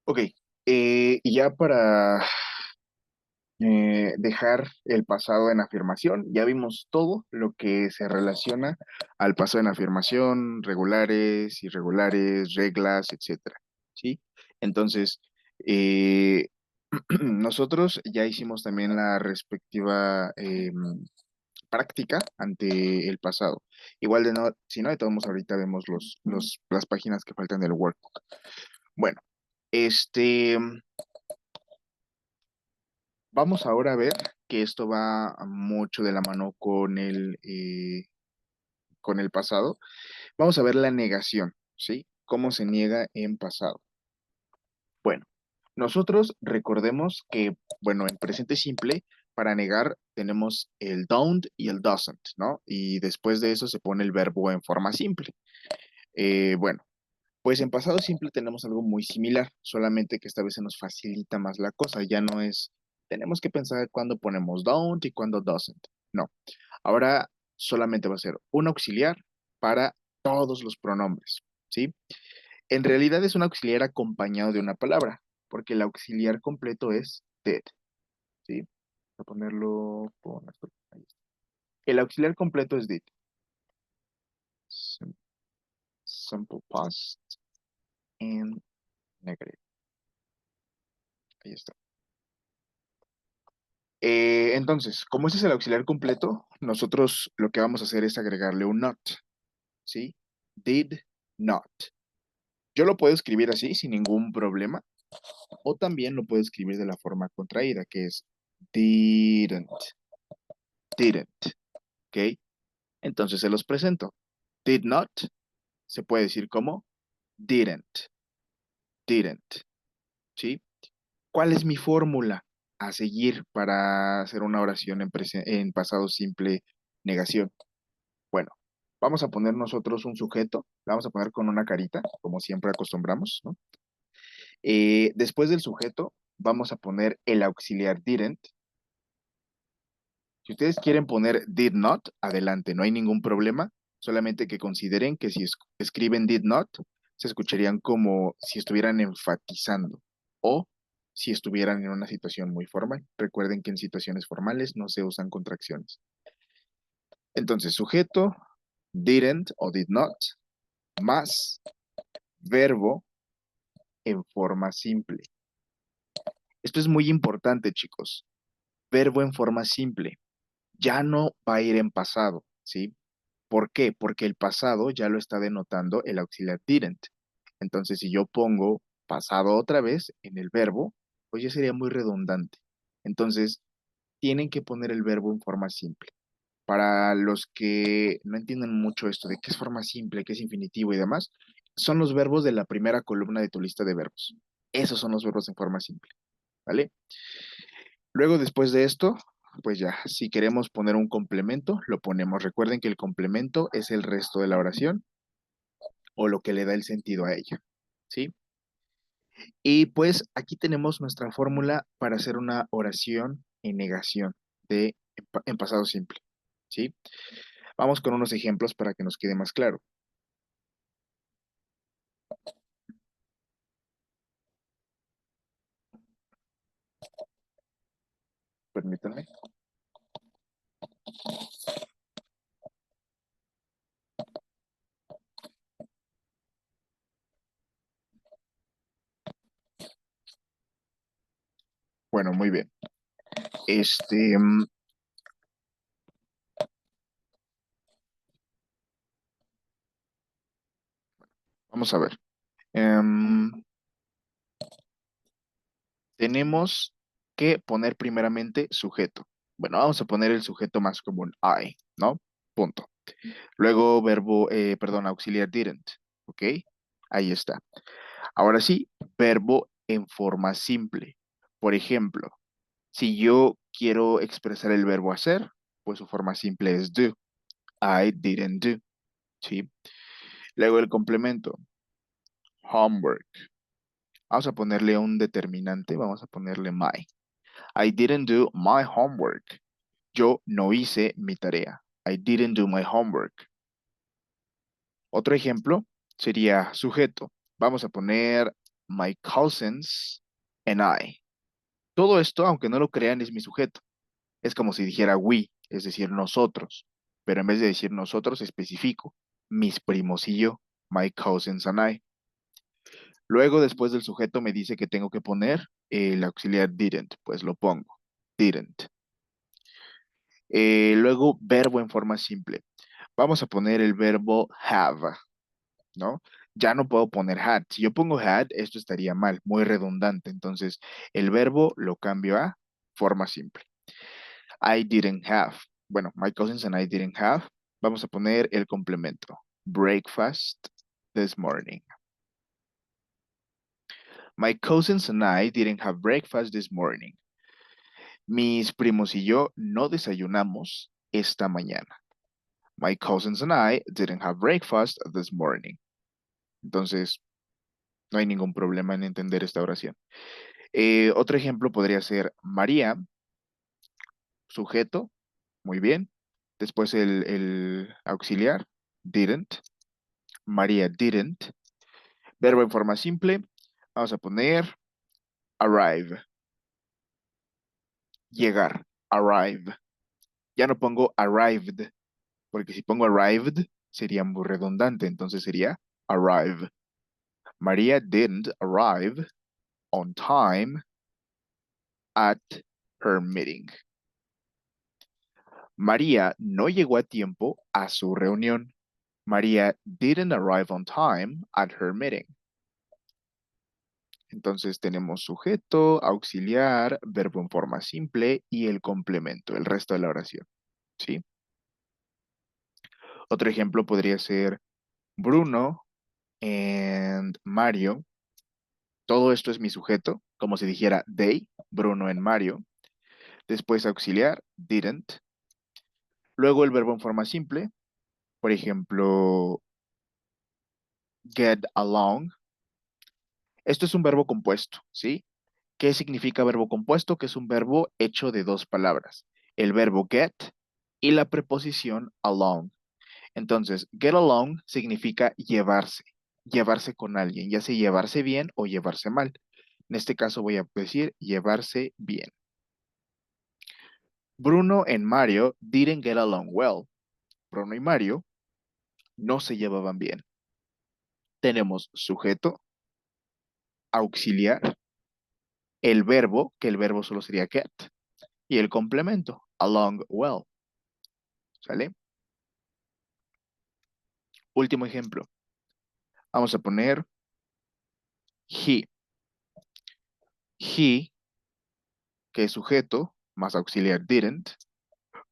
Ok, y ya para dejar el pasado en afirmación, ya vimos todo lo que se relaciona al pasado en afirmación, regulares, irregulares, reglas, etcétera. ¿Sí? Entonces, eh, nosotros ya hicimos también la respectiva práctica ante el pasado. Igual de no, si no, de todos modos ahorita vemos las páginas que faltan del workbook. Bueno, este, vamos ahora a ver que esto va mucho de la mano con el pasado. Vamos a ver la negación, ¿sí? ¿Cómo se niega en pasado? Bueno, nosotros recordemos que, bueno, en presente simple, para negar tenemos el don't y el doesn't, ¿no? Y después de eso se pone el verbo en forma simple. Bueno, pues en pasado simple tenemos algo muy similar, solamente que esta vez se nos facilita más la cosa. Ya no es, tenemos que pensar cuándo ponemos don't y cuándo doesn't. No, ahora solamente va a ser un auxiliar para todos los pronombres, ¿sí? En realidad es un auxiliar acompañado de una palabra, porque el auxiliar completo es did, ¿sí? Voy a ponerlo con esto. Ahí está. El auxiliar completo es did. Sim- Simple past and negative. Ahí está. Entonces, como ese es el auxiliar completo, nosotros lo que vamos a hacer es agregarle un not, ¿sí? Did not. Yo lo puedo escribir así sin ningún problema, o también lo puedo escribir de la forma contraída, que es didn't, didn't, ¿ok? Entonces se los presento. Did not se puede decir como didn't, didn't, ¿sí? ¿Cuál es mi fórmula a seguir para hacer una oración en pasado simple negación? Bueno, vamos a poner nosotros un sujeto, la vamos a poner con una carita, como siempre acostumbramos, ¿no? Después del sujeto, vamos a poner el auxiliar didn't. Si ustedes quieren poner did not, adelante, no hay ningún problema, solamente que consideren que si escriben did not, se escucharían como si estuvieran enfatizando o si estuvieran en una situación muy formal. Recuerden que en situaciones formales no se usan contracciones. Entonces, sujeto, didn't o did not, más verbo en forma simple. Esto es muy importante, chicos. Verbo en forma simple. Ya no va a ir en pasado, ¿sí? ¿Por qué? Porque el pasado ya lo está denotando el auxiliar didn't. Entonces, si yo pongo pasado otra vez en el verbo, pues ya sería muy redundante. Entonces, tienen que poner el verbo en forma simple. Para los que no entienden mucho esto de qué es forma simple, qué es infinitivo y demás, son los verbos de la primera columna de tu lista de verbos. Esos son los verbos en forma simple, ¿vale? Luego, después de esto, pues ya, si queremos poner un complemento, lo ponemos. Recuerden que el complemento es el resto de la oración o lo que le da el sentido a ella, ¿sí? Y pues aquí tenemos nuestra fórmula para hacer una oración en negación en pasado simple, ¿sí? Vamos con unos ejemplos para que nos quede más claro. Permítanme. Bueno, muy bien. Este, vamos a ver. Em, tenemos que poner primeramente sujeto. Bueno, vamos a poner el sujeto más común, I, ¿no? Punto. Luego verbo, perdón, auxiliar didn't, ¿ok? Ahí está. Ahora sí, verbo en forma simple. Por ejemplo, si yo quiero expresar el verbo hacer, pues su forma simple es do. I didn't do, ¿sí? Luego el complemento, homework. Vamos a ponerle un determinante, vamos a ponerle my. I didn't do my homework. Yo no hice mi tarea. I didn't do my homework. Otro ejemplo sería sujeto. Vamos a poner my cousins and I. Todo esto, aunque no lo crean, es mi sujeto. Es como si dijera we, es decir, nosotros. Pero en vez de decir nosotros, especifico mis primos y yo, my cousins and I. Luego, después del sujeto, me dice que tengo que poner el auxiliar didn't, pues lo pongo, didn't. Luego, verbo en forma simple. Vamos a poner el verbo have, ¿no? Ya no puedo poner had. Si yo pongo had, esto estaría mal, muy redundante. Entonces, el verbo lo cambio a forma simple. I didn't have. Bueno, my cousins and I didn't have. Vamos a poner el complemento. Breakfast this morning. My cousins and I didn't have breakfast this morning. Mis primos y yo no desayunamos esta mañana. My cousins and I didn't have breakfast this morning. Entonces, no hay ningún problema en entender esta oración. Otro ejemplo podría ser María, sujeto, muy bien. Después el auxiliar, didn't. María didn't. Verbo en forma simple. Vamos a poner arrive. Llegar. Arrive. Ya no pongo arrived, porque si pongo arrived sería muy redundante, entonces sería arrive. María didn't arrive on time at her meeting. María no llegó a tiempo a su reunión. María didn't arrive on time at her meeting. Entonces tenemos sujeto, auxiliar, verbo en forma simple y el complemento, el resto de la oración. ¿Sí? Otro ejemplo podría ser Bruno and Mario. Todo esto es mi sujeto, como si dijera they, Bruno and Mario. Después auxiliar, didn't. Luego el verbo en forma simple, por ejemplo, get along. Esto es un verbo compuesto, ¿sí? ¿Qué significa verbo compuesto? Que es un verbo hecho de dos palabras. El verbo get y la preposición along. Entonces, get along significa llevarse, llevarse con alguien, ya sea llevarse bien o llevarse mal. En este caso voy a decir llevarse bien. Bruno and Mario didn't get along well. Bruno y Mario no se llevaban bien. Tenemos sujeto, auxiliar, el verbo, que el verbo solo sería get, y el complemento, along well. ¿Sale? Último ejemplo. Vamos a poner he. He, que es sujeto, más auxiliar didn't,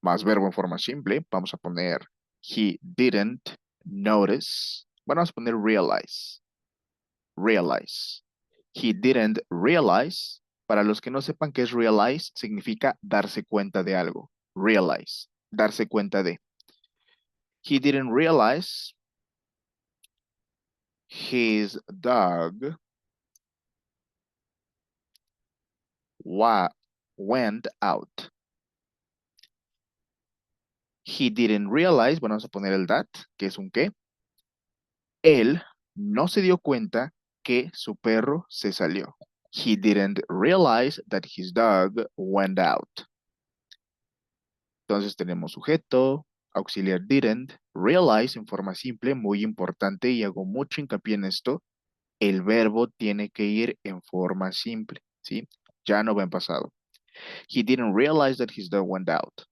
más verbo en forma simple. Vamos a poner he didn't notice. Bueno, vamos a poner realize. Realize. He didn't realize. Para los que no sepan qué es realize, significa darse cuenta de algo. Realize. Darse cuenta de. He didn't realize his dog went out. He didn't realize, bueno, vamos a poner el that, que es un qué. Él no se dio cuenta que su perro se salió. He didn't realize that his dog went out. Entonces tenemos sujeto, auxiliar didn't, realize en forma simple, muy importante y hago mucho hincapié en esto. El verbo tiene que ir en forma simple, ¿sí? Ya no va en pasado. He didn't realize that his dog went out.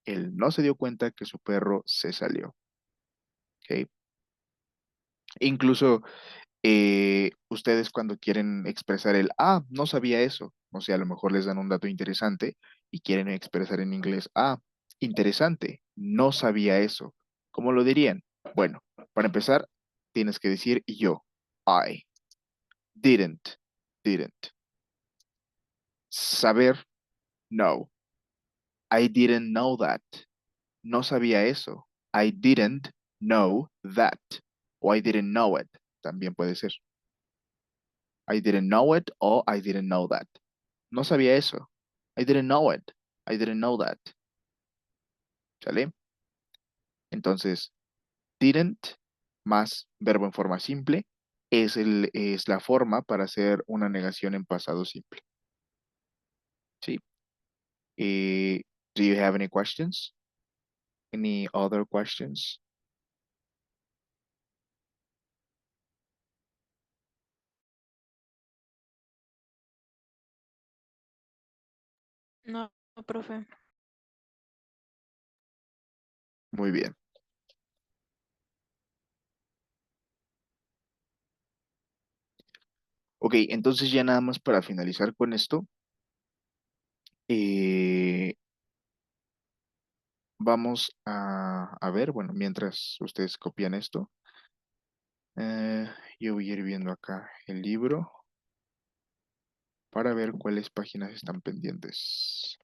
Él no se dio cuenta que su perro se salió. ¿Ok? Incluso ustedes cuando quieren expresar el, no sabía eso, o sea, a lo mejor les dan un dato interesante y quieren expresar en inglés, interesante, no sabía eso. ¿Cómo lo dirían? Bueno, para empezar, tienes que decir yo, I, didn't, didn't. Saber, no. I didn't know that. No sabía eso. I didn't know that. O I didn't know it. También puede ser. I didn't know it o I didn't know that. No sabía eso. I didn't know it. I didn't know that. ¿Sale? Entonces, didn't más verbo en forma simple. es la forma para hacer una negación en pasado simple. ¿Sí? Eh, do you have any questions? Any other questions? No, no, profe. Muy bien. Ok, entonces ya nada más para finalizar con esto, eh, vamos a ver, bueno, mientras ustedes copian esto, eh, yo voy a ir viendo acá el libro para ver cuáles páginas están pendientes.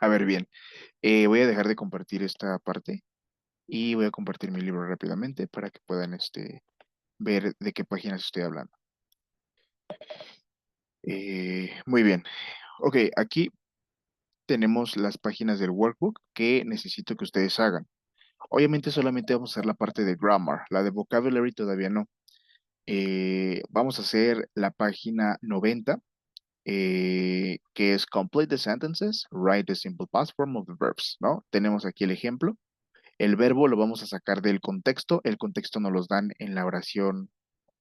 A ver, bien, voy a dejar de compartir esta parte y voy a compartir mi libro rápidamente para que puedan ver de qué páginas estoy hablando. Muy bien. Ok, aquí tenemos las páginas del workbook que necesito que ustedes hagan. Obviamente solamente vamos a hacer la parte de grammar, la de vocabulary todavía no. Vamos a hacer la página 90, que es Complete the sentences, write the simple past form of the verbs, ¿no? Tenemos aquí el ejemplo. El verbo lo vamos a sacar del contexto. El contexto nos los dan en la oración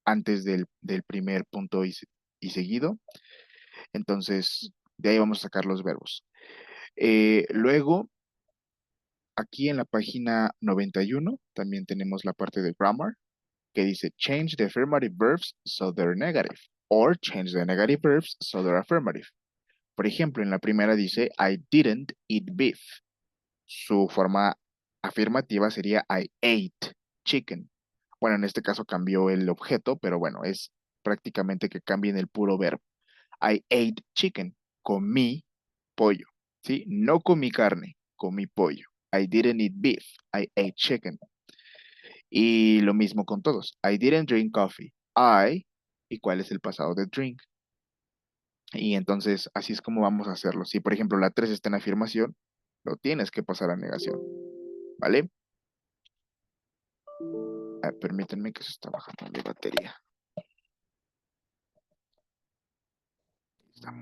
antes del primer punto y seguido. Entonces, de ahí vamos a sacar los verbos. Luego, aquí en la página 91 también tenemos la parte de grammar que dice change the affirmative verbs so they're negative or change the negative verbs so they're affirmative. Por ejemplo, en la primera dice I didn't eat beef. Su forma afirmativa sería I ate chicken. Bueno, en este caso cambió el objeto, pero bueno, es prácticamente que cambien el puro verbo. I ate chicken. Comí pollo. ¿Sí? No comí carne, comí pollo. I didn't eat beef. I ate chicken. Y lo mismo con todos. I didn't drink coffee. ¿Y cuál es el pasado de drink? Y entonces así es como vamos a hacerlo. Si por ejemplo la 3 está en afirmación, lo tienes que pasar a negación. ¿Vale? Permítanme que se está bajando mi batería. Ahí está.